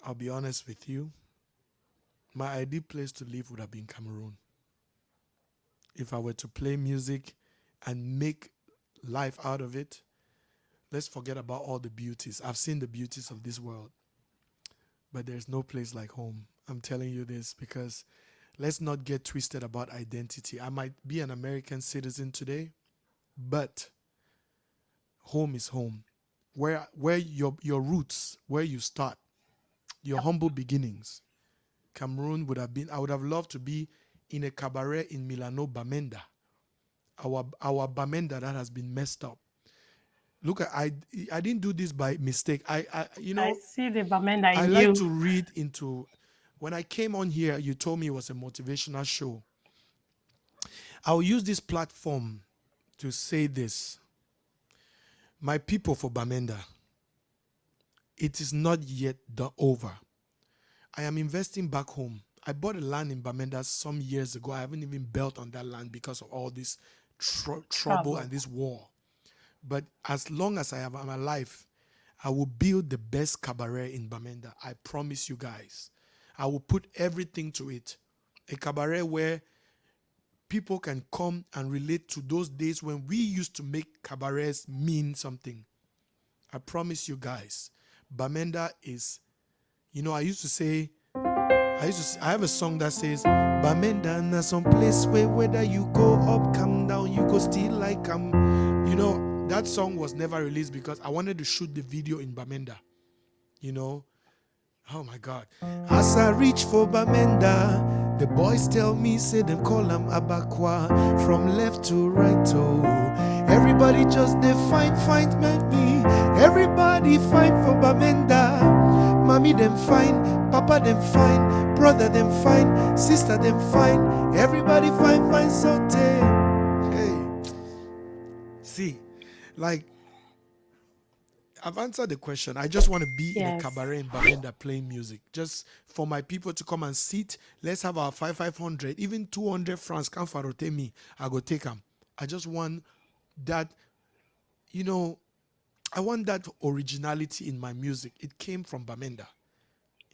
I'll be honest with you. My ideal place to live would have been Cameroon. If I were to play music and make life out of it, let's forget about all the beauties. I've seen the beauties of this world, but there's no place like home. I'm telling you this because let's not get twisted about identity. I might be an American citizen today, but home is home. Where your roots, where you start, your Yep. humble beginnings. Cameroon would have been, I would have loved to be in a cabaret in Milano, Bamenda. Our Bamenda that has been messed up. Look, I didn't do this by mistake. I see the Bamenda I in like you. to read into, when I came on here, you told me it was a motivational show. I'll use this platform to say this. My people for Bamenda, it is not yet over. I am investing back home. I bought a land in Bamenda some years ago. I haven't even built on that land because of all this trouble and Trouble. this war. But as long as I'm alive, I will build the best cabaret in Bamenda. I promise you guys. I will put everything to it. A cabaret where people can come and relate to those days when we used to make cabarets mean something. I promise you guys. Bamenda is, I used to say, I have a song that says, Bamenda na some place where whether you go up, come down, you go still like come. That song was never released because I wanted to shoot the video in Bamenda. You know, oh my God. As I reach for Bamenda, the boys tell me, say them call them Abakwa. From left to right, oh. Everybody just they find me. Everybody fight for Bamenda. Mommy them fine, Papa them fine, brother them fine, sister them fine. Everybody fine, so hey. See, like I've answered the question. I just want to be in a Yes. cabaret in Bamenda playing music. Just for my people to come and sit. Let's have our 500, even 200 francs. Can't farote me. I go take them. I just want that, you know, I want that originality in my music. It came from Bamenda,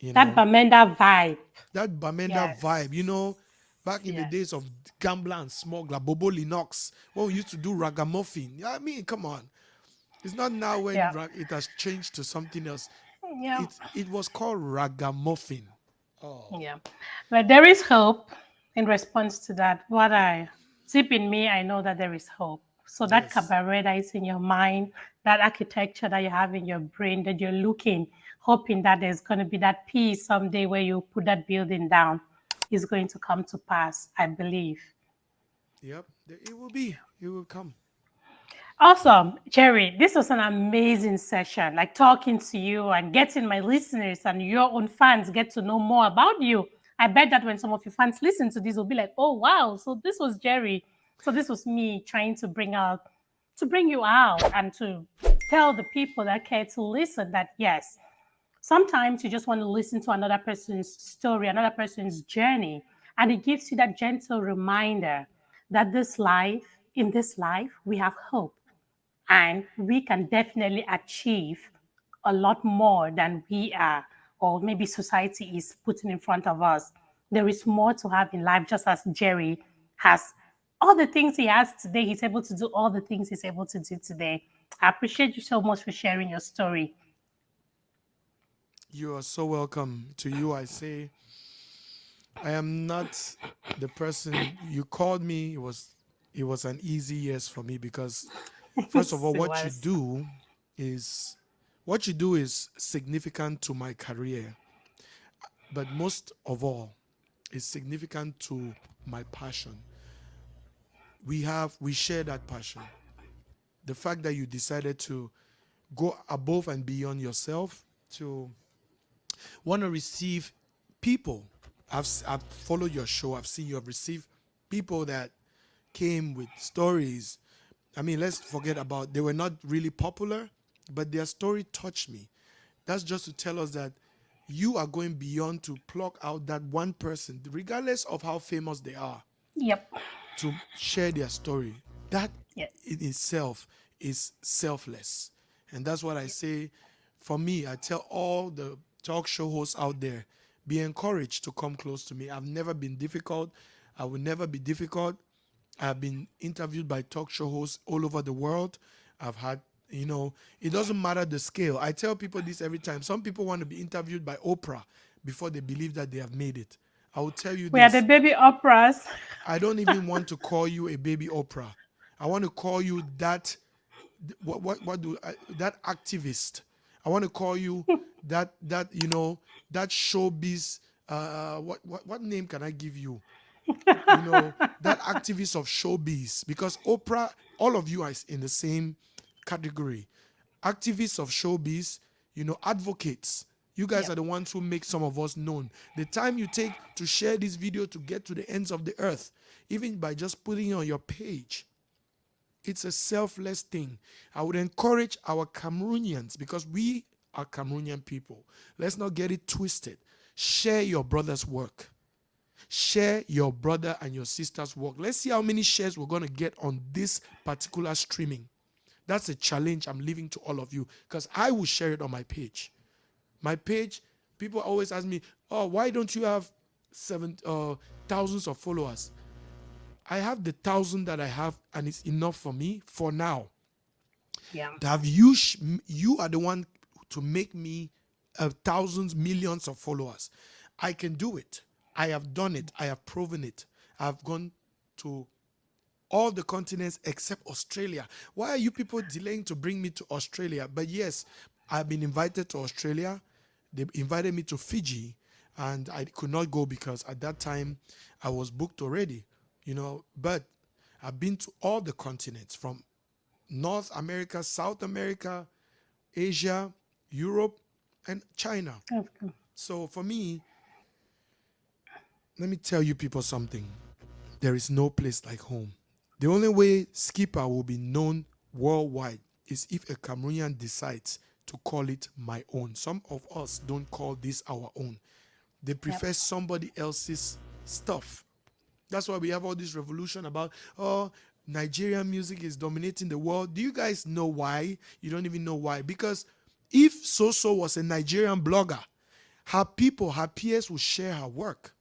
you That know. Bamenda vibe. That Bamenda Yes. vibe, back in the Yes. days of Gambler and Smuggler, Bobo Linux, when we used to do ragamuffin. Yeah, I mean, come on. It's not now when Yeah. it has changed to something else. Yeah. It was called ragamuffin. Yeah. But there is hope in response to that. What I deep in me, I know that there is hope. So that Yes. cabaret that is in your mind, that architecture that you have in your brain, that you're looking, hoping that there's going to be that peace someday where you put that building down, is going to come to pass, I believe. Yep. It will be. It will come. Awesome, Jerry. This was an amazing session. Like talking to you and getting my listeners and your own fans get to know more about you. I bet that when some of your fans listen to this, will be like, "Oh wow! So this was Jerry. So this was me trying to bring you out, and to tell the people that care to listen that yes, sometimes you just want to listen to another person's story, another person's journey, and it gives you that gentle reminder that in this life, we have hope and we can definitely achieve a lot more than we are, or maybe society is putting in front of us. There is more to have in life, just as Jerry has all the things he has today. He's able to do all the things he's able to do today. I appreciate you so much for sharing your story. You are so welcome. To you, I say, I am not the person you called me. It was an easy yes for me because first of all, It was. is what you do is significant to my career, but most of all, is significant to my passion. We share that passion. The fact that you decided to go above and beyond yourself to want to receive people. I've followed your show. I've seen you have received people that came with stories. I mean, let's forget about they were not really popular, but their story touched me. That's just to tell us that you are going beyond to pluck out that one person, regardless of how famous they are, Yep. to share their story. That Yes. in itself is selfless. And that's what I say. For me, I tell all the talk show hosts out there, be encouraged to come close to me. I've never been difficult. I will never be difficult. I've been interviewed by talk show hosts all over the world. I've had, it doesn't matter the scale. I tell people this every time. Some people want to be interviewed by Oprah before they believe that they have made it. I will tell you We are the this. baby operas. I don't even want to call you a baby Oprah. I want to call you that what do that activist. I want to call you that showbiz. What name can I give you? That activist of showbiz, because Oprah, all of you are in the same category. Activists of showbiz, advocates. You guys Yep. are the ones who make some of us known. The time you take to share this video to get to the ends of the earth, even by just putting it on your page, it's a selfless thing. I would encourage our Cameroonians, because we are Cameroonian people. Let's not get it twisted. Share your brother's work. Share your brother and your sister's work. Let's see how many shares we're going to get on this particular streaming. That's a challenge I'm leaving to all of you, because I will share it on my page. My page, people always ask me, oh, why don't you have thousands of followers? I have the 1,000 that I have, and it's enough for me for now. Yeah. Have you? You are the one to make me thousands, millions of followers. I can do it. I have done it. I have proven it. I've gone to all the continents except Australia. Why are you people delaying to bring me to Australia? But yes, I've been invited to Australia. They invited me to Fiji, and I could not go because at that time I was booked already, But I've been to all the continents, from North America, South America, Asia, Europe, and China. Okay. So for me, let me tell you people something. There is no place like home. The only way Skeeper will be known worldwide is if a Cameroonian decides to call it my own. Some of us don't call this our own. They Yep. prefer somebody else's stuff. That's why we have all this revolution about, oh, Nigerian music is dominating the world. Do you guys know why? You don't even know why. Because if So was a Nigerian blogger, her people, her peers will share her work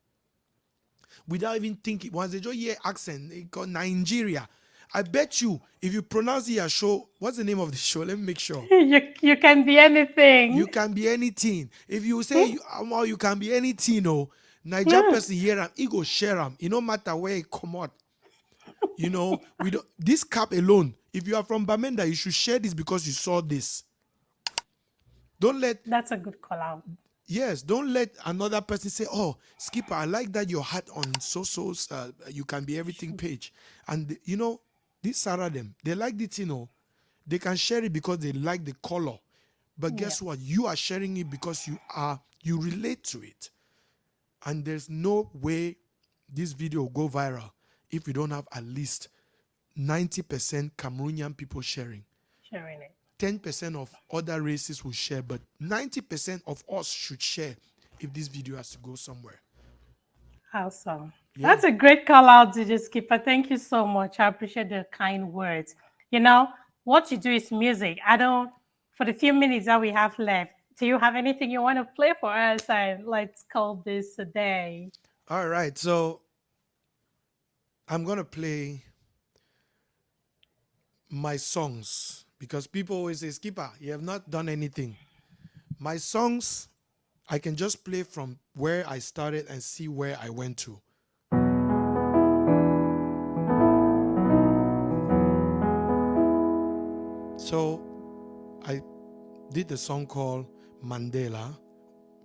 without even thinking. Once they just hear accent, they call Nigeria. I bet you, if you pronounce your show, what's the name of the show? Let me make sure. You can be You anything. can be anything. If you say you can be anything, oh, Niger Mm, person hear him, he go share him. It no matter where he come out. We don't. This cap alone. If you are from Bamenda, you should share this because you saw this. Don't let that's a good call out. Yes, don't let another person say, "Oh, Skipper, I like that your hat on you can be everything page." And this Sarah them, they like it, they can share it because they like the color. But Yeah. guess what? You are sharing it because you relate to it. And there's no way this video will go viral if we don't have at least 90% Cameroonian people sharing. Sharing it. 10% of other races will share, but 90% of us should share if this video has to go somewhere. Awesome. Yeah. That's a great call out, DJ Skipper. Thank you so much. I appreciate the kind words. You know, what you do is music. For the few minutes that we have left, do you have anything you want to play for us? And let's call this a day. All right. So I'm going to play my songs because people always say, Skipper, you have not done anything. My songs, I can just play from where I started and see where I went to. So I did the song called Mandela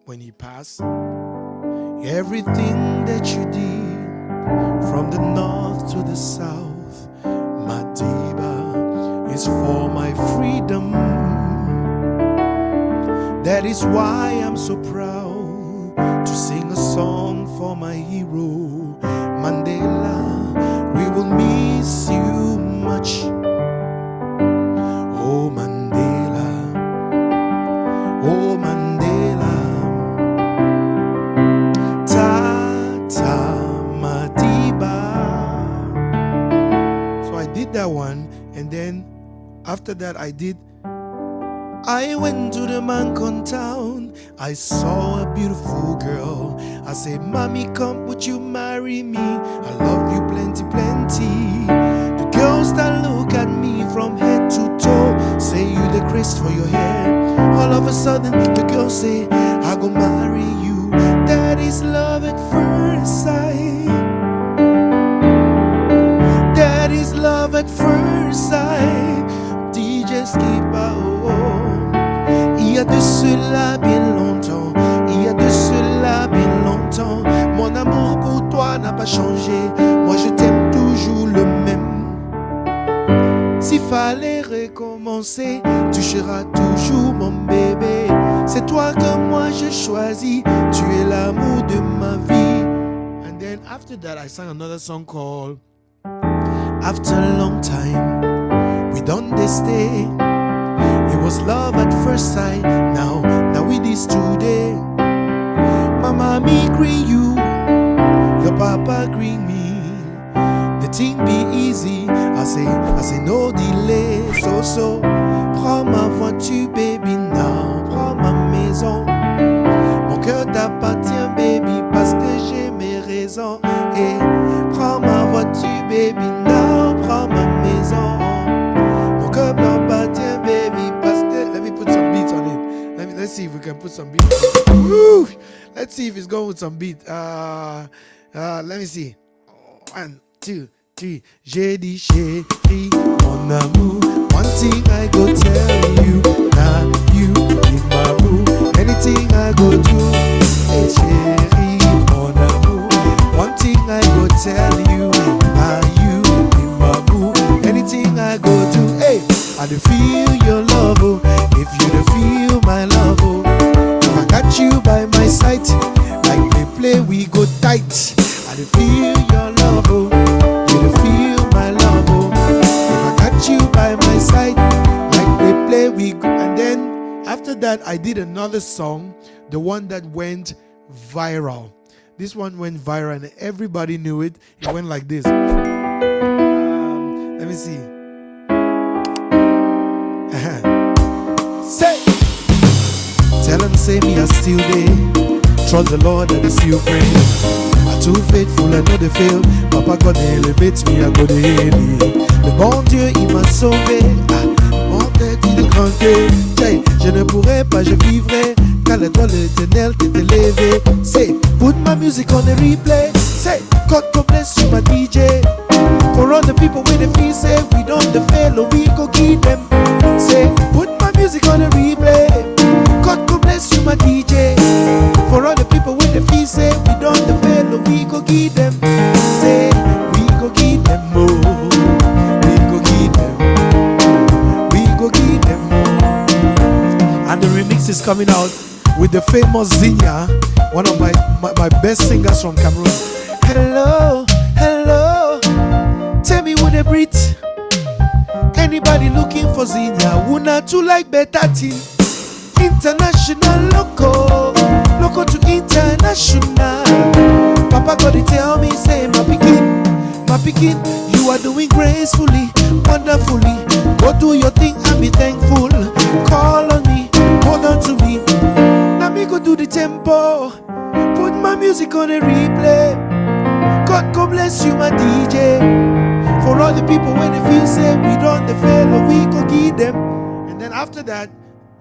when he passed. Everything that you did from the north to the south, Madiba, is for my freedom. That is why I'm so proud to sing a song for my hero, Mandela. We will miss you much. Oh Mandela, oh Mandela, Tata Madiba. So I did that one, and then after that I went to the Mancon town. I saw a beautiful girl. I said, Mommy, come, would you marry me? I love you plenty, plenty. The girls that look at me from head to toe say you the grace for your hair. All of a sudden, the girl say, I go marry you. That is love at first sight. That is love at first sight. DJ Skipper, oh. Il y a de cela bien longtemps, il y a de cela bien longtemps. Mon amour pour toi n'a pas changé, moi je t'aime toujours le même. S'il fallait recommencer, tu seras toujours mon bébé. C'est toi que moi je choisis, tu es l'amour de ma vie. And then after that I sang another song called After a Long Time, We Don't Stay. It was love at first sight. Now it is today. Mama, me green you. Your I say no delay, so. Prends ma voiture, baby, now. Prends ma maison. Mon cœur t'appartient, baby, parce que j'ai mes raisons. Et prends ma voiture, baby, now. Prends ma maison. Mon cœur t'appartient, baby, parce que... Let me put some beats on it. Let's see if we can put some beats. Woo! Let's see if it's going with some beat. Let me see. 1, 2, 3. J'ai dit chérie, mon amour. One thing I go tell you, now you in my room. Anything I go do, hey chérie, mon amour. One thing I go tell you, now you in my room. Anything I go do, hey, I do feel your love, oh. If you do feel my love, oh. If I got you by my side, like they play, we go tight. I do feel your love, oh. You do feel my love, oh. If I got you by my side, like they play, we go. And then after that, I did another song, the one that went viral. This one went viral and everybody knew it. It went like this. Let me see. Say, tell them say me I still there. Trust the Lord and it's you pray. I too faithful, I know they fail. Papa God elevate me, I go to heal. Le bon Dieu il m'a sauvé. Mon tête il est cranté. Je ne pourrais pas, je vivrai. Car l'étoile éternelle t'est élevée. Say, put my music on the replay. Say, God bless you my DJ. For all the people when they feel say we don't the fail or we go give them. Say, put my music on the replay. God bless you my DJ. For all the people when they feel say we don't the fail or we go give them. Say, we go give them more. We go give them. We go give them more. And the remix is coming out with the famous Zinya, one of my best singers from Cameroon. Hello, hello. Tell me what they breathe. Anybody looking for Zinya? Wuna to like better thing. International local to international. Papa God he tell me say my pikin, you are doing gracefully, wonderfully. Go do your thing and be thankful. Call on me, hold on to me. Now me go do the tempo. Put my music on a replay. God bless you my DJ. For all the people when they feel say we don't the fail or we go give them. And then after that,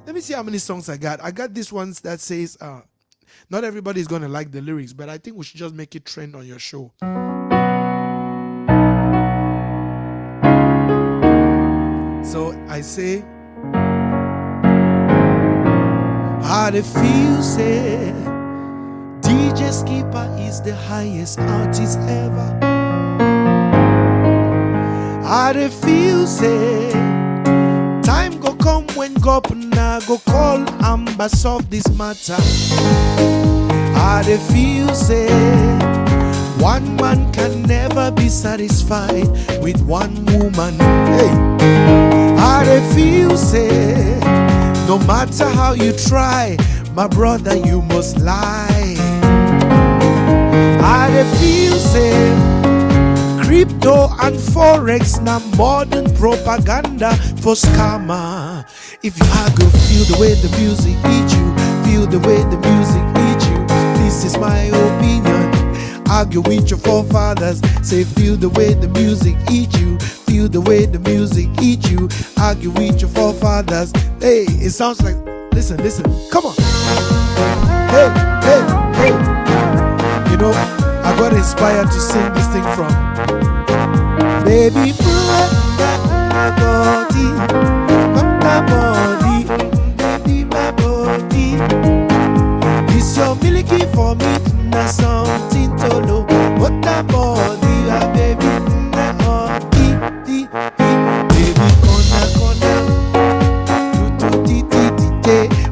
let me see how many songs I got. I got this one that says, not everybody is going to like the lyrics, but I think we should just make it trend on your show. So I say, how they feel say, DJ Skeeper is the highest artist ever. How they feel say, time go come when governor go call and solve this matter. How they feel say, one man can never be satisfied with one woman. Hey, how they feel say, no matter how you try, my brother you must lie. How they feel say, crypto and forex na modern propaganda for scammer. If you argue, feel the way the music beat you, feel the way the music beat you. This is my opinion. Argue with your forefathers. Say feel the way the music eat you, feel the way the music eat you. Argue with your forefathers. Hey, it sounds like listen, come on. Hey. You know, I got inspired to sing this thing from baby, my body, baby, my body. It's your milky for me, na something to know. What that body, baby, na baby, kona,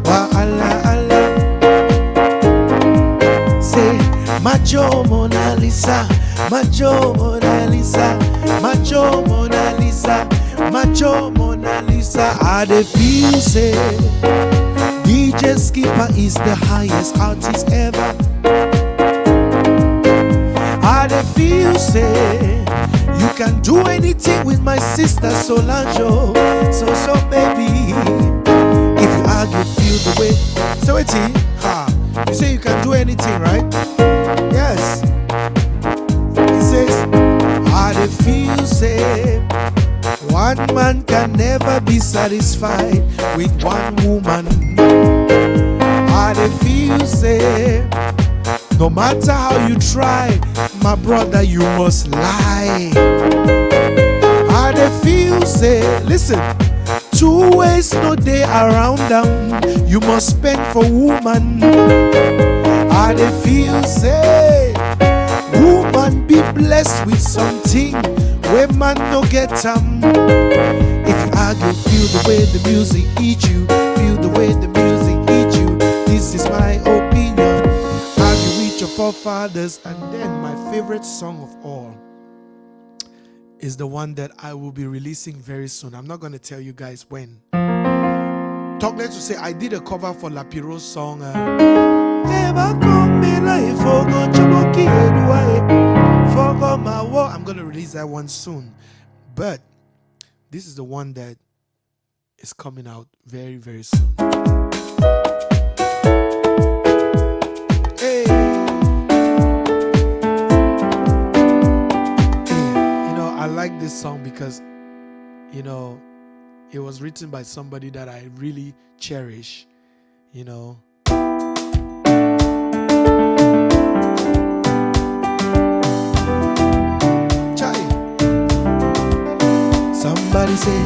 wa ala. Say, macho Mona Lisa, macho Mona Lisa. Macho Mona Lisa, macho Mona Lisa. How they feel say, DJ Skeeper is the highest artist ever. How they feel say, You can do anything with my sister Solange. So baby, if you argue, feel the way. So wait, ha. You say you can do anything, right? Yes. He says, how they feel say one man can never be satisfied with one woman. How they feel say no matter how you try, my brother, you must lie. How they feel say, listen, two ways no day around them. You must spend for woman. How they feel say, woman be blessed with something where man no get them. If you argue, feel the way the music eat you. Feel the way the music eat you. This is my opinion. Argue with your forefathers. And then my favorite song of all is the one that I will be releasing very soon. I'm not going to tell you guys when. Talk let's say I did a cover for La Piro's song. I'm going to release that one soon. But this is the one that is coming out very, very soon. Hey. I like this song because, it was written by somebody that I really cherish, Somebody say,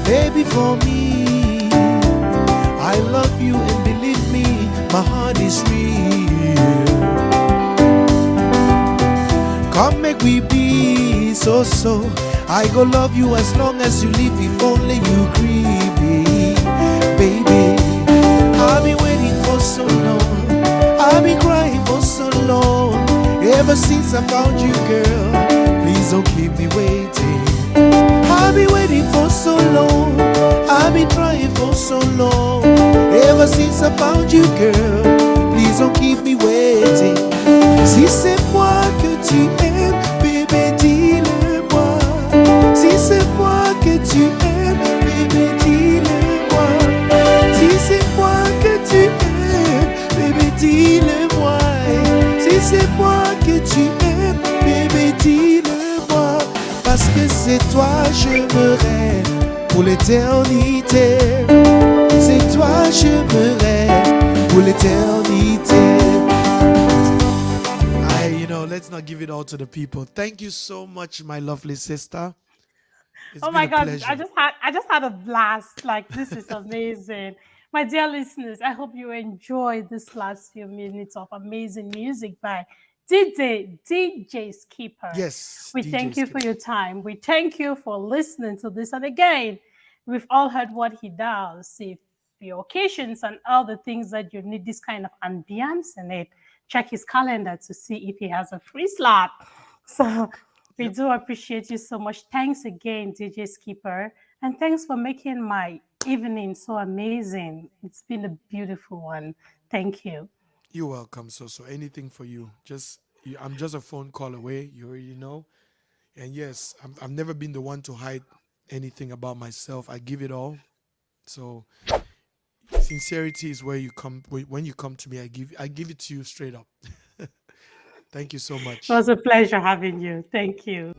baby, for me, I love you and believe me, my heart is real. Come make we be so. I go love you as long as you live, if only you agree, baby. I've been waiting for so long, I've been crying for so long. Ever since I found you, girl, please don't keep me waiting. I've been waiting for so long, I've been trying for so long. Ever since I found you, girl, please don't keep me waiting. Si c'est moi que tu aimes, bébé, dis-le-moi. Si c'est moi que tu aimes, bébé, dis-le-moi. Si c'est moi que tu aimes, bébé, dis-le-moi. Si c'est moi que tu aimes, bébé, dis-le-moi. Parce que c'est toi, j'aimerais pour l'éternité. C'est toi, j'aimerais pour l'éternité. Let's not give it all to the people. Thank you so much, my lovely sister. It's Oh been my a God, pleasure. I just had a blast. Like, this is amazing. My dear listeners, I hope you enjoyed this last few minutes of amazing music by DJ Skeeper. Yes, We DJ thank you for Skipper. your time. We thank you for listening to this. And again, we've all heard what he does. If your occasions and all the things that you need this kind of ambience in it, check his calendar to see if he has a free slot. So we Yep. do appreciate you so much. Thanks again, DJ Skipper. And thanks for making my evening so amazing. It's been a beautiful one. Thank you. You're welcome. So anything for you. I'm just a phone call away. You already know. And yes, I've never been the one to hide anything about myself. I give it all. So sincerity is where you come. When you come to me, I give it to you straight up. Thank you so It much. was a pleasure having you. Thank you.